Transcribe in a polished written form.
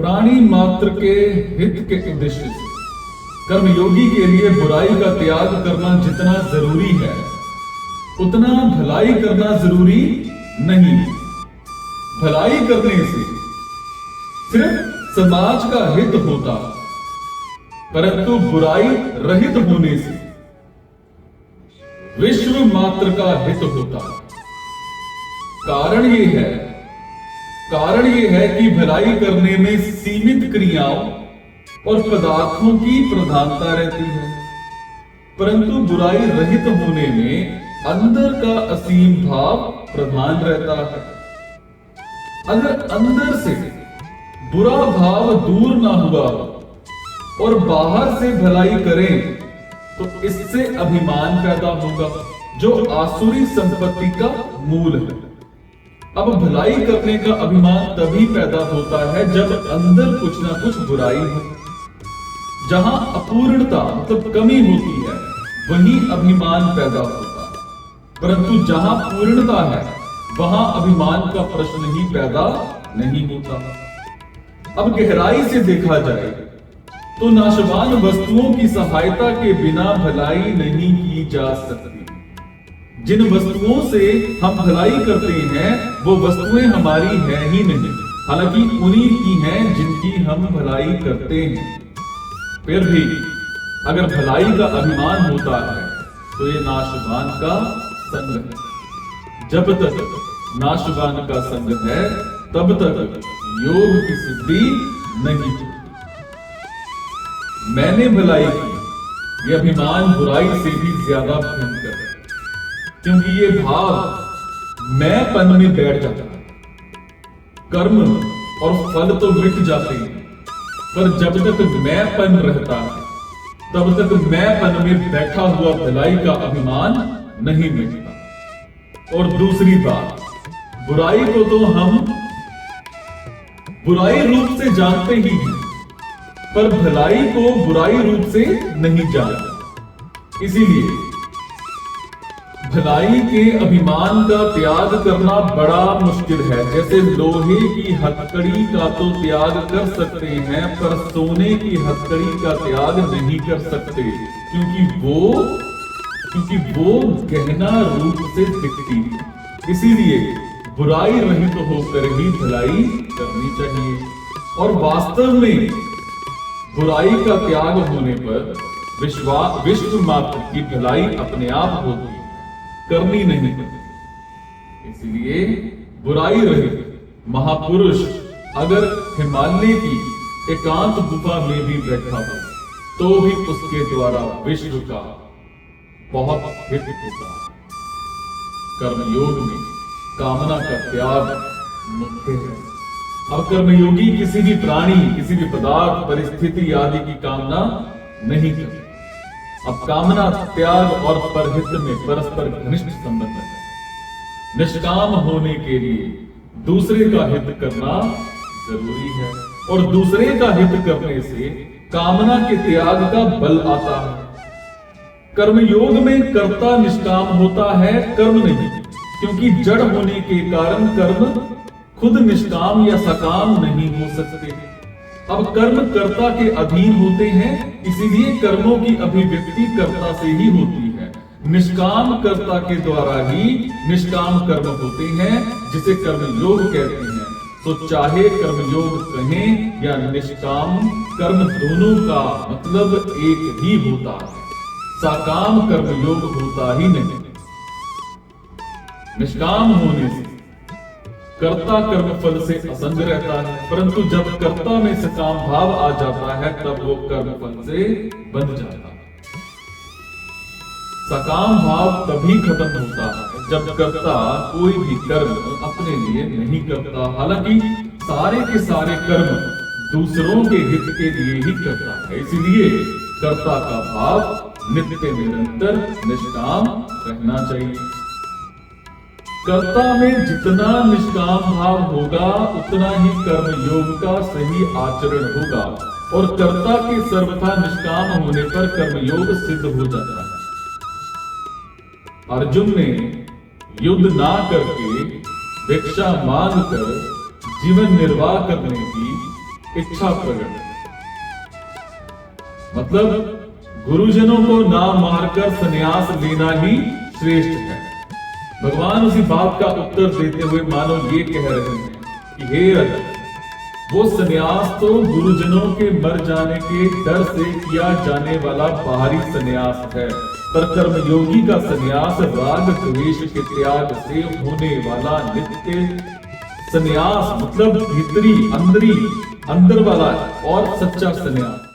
प्राणी मात्र के हित के उद्देश्य से कर्मयोगी के लिए बुराई का त्याग करना जितना जरूरी है उतना भलाई करना जरूरी नहीं। भलाई करने से सिर्फ समाज का हित होता, परंतु बुराई रहित होने से विश्व मात्र का हित होता। कारण यह है कि भलाई करने में सीमित क्रियाओं और पदार्थों की प्रधानता रहती है, परंतु बुराई रहित होने में अंदर का असीम भाव प्रधान रहता है। अगर अंदर से बुरा भाव दूर ना हुआ और बाहर से भलाई करें तो इससे अभिमान पैदा होगा, जो आसुरी संपत्ति का मूल है। अब भलाई करने का अभिमान तभी पैदा होता है जब अंदर कुछ ना कुछ बुराई हो। जहां अपूर्णता मतलब कमी होती है वहीं अभिमान पैदा होता है, परंतु जहां पूर्णता है वहां अभिमान का प्रश्न ही पैदा नहीं होता। अब गहराई से देखा जाए तो नाशवान वस्तुओं की सहायता के बिना भलाई नहीं की जा सकती। जिन वस्तुओं से हम भलाई करते हैं वो वस्तुएं हमारी हैं ही नहीं, हालांकि उन्हीं की हैं जिनकी हम भलाई करते हैं। फिर भी अगर भलाई का अभिमान होता है तो ये नाशवान का संग है। जब तक नाशवान का संग है तब तक योग की सिद्धि नहीं होती। मैंने भलाई की, यह अभिमान बुराई से भी ज्यादा भयंकर है, क्योंकि ये भाव मैंपन में बैठ जाता है। कर्म और फल तो मिट जाते हैं, पर जब तक मैंपन रहता है तब तक मैंपन में बैठा हुआ भलाई का अभिमान नहीं मिटता। और दूसरी बात, बुराई को तो हम बुराई रूप से जानते ही हैं, पर भलाई को बुराई रूप से नहीं जानते। इसीलिए भलाई के अभिमान का त्याग करना बड़ा मुश्किल है। जैसे लोहे की हथकड़ी का तो त्याग कर सकते हैं, पर सोने की हथकड़ी का त्याग नहीं कर सकते, क्योंकि वो गहना रूप से दिखती है। इसीलिए बुराई रहित होकर ही भलाई करनी चाहिए। और वास्तव में बुराई का त्याग होने पर विश्व मात्र की भलाई अपने आप होती है, करनी नहीं पड़ती। इसलिए बुराई रहित महापुरुष अगर हिमालय की एकांत गुफा में भी बैठा हो तो भी उसके द्वारा विश्व का बहुत हित होता है। कर्मयोग में कामना का त्याग मुख्य है। अब कर्मयोगी किसी भी प्राणी, किसी भी पदार्थ, परिस्थिति आदि की कामना नहीं करते। अब कामना, त्याग और परहित में परस्पर घनिष्ठ संबंध है। निष्काम होने के लिए दूसरे का हित करना जरूरी है, और दूसरे का हित करने से कामना के त्याग का बल आता है। कर्मयोग में कर्ता निष्काम होता है, कर्म नहीं, क्योंकि जड़ होने के कारण कर्म खुद निष्काम या सकाम नहीं हो सकते। अब कर्म कर्ता के अधीन होते हैं, इसीलिए कर्मों की अभिव्यक्ति कर्ता से ही होती है। निष्काम कर्ता के द्वारा ही निष्काम कर्म होते हैं, जिसे कर्मयोग कहते हैं। तो चाहे कर्मयोग कहें या निष्काम कर्म, दोनों का मतलब एक ही होता है। सकाम कर्मयोग होता ही नहीं। निष्काम होने से कर्ता कर्म फल से असंग रहता है, परंतु जब कर्ता में सकाम भाव आ जाता है तब वो कर्म फल से बंध जाता है। सकाम भाव तभी खत्म होता है जब कर्ता कोई भी कर्म अपने लिए नहीं करता, हालांकि सारे के सारे कर्म दूसरों के हित के लिए ही करता है। इसलिए कर्ता का भाव नित्य निरंतर निष्काम रहना चाहिए। कर्ता में जितना निष्काम भाव होगा उतना ही कर्मयोग का सही आचरण होगा, और कर्ता के सर्वथा निष्काम होने पर कर्मयोग सिद्ध हो जाता है। अर्जुन ने युद्ध ना करके भिक्षा मांग कर जीवन निर्वाह करने की इच्छा प्रकट। मतलब गुरुजनों को ना मारकर संन्यास लेना ही श्रेष्ठ है। भगवान उसी बात का उत्तर देते हुए मानो ये कह रहे हैं कि हे अर्जुन, वो संन्यास तो गुरुजनों के मर जाने के डर से किया जाने वाला बाहरी संन्यास है, पर कर्मयोगी का संन्यास राग द्वेष के त्याग से होने वाला नित्य संन्यास मतलब भीतरी अंदर वाला और सच्चा संन्यास।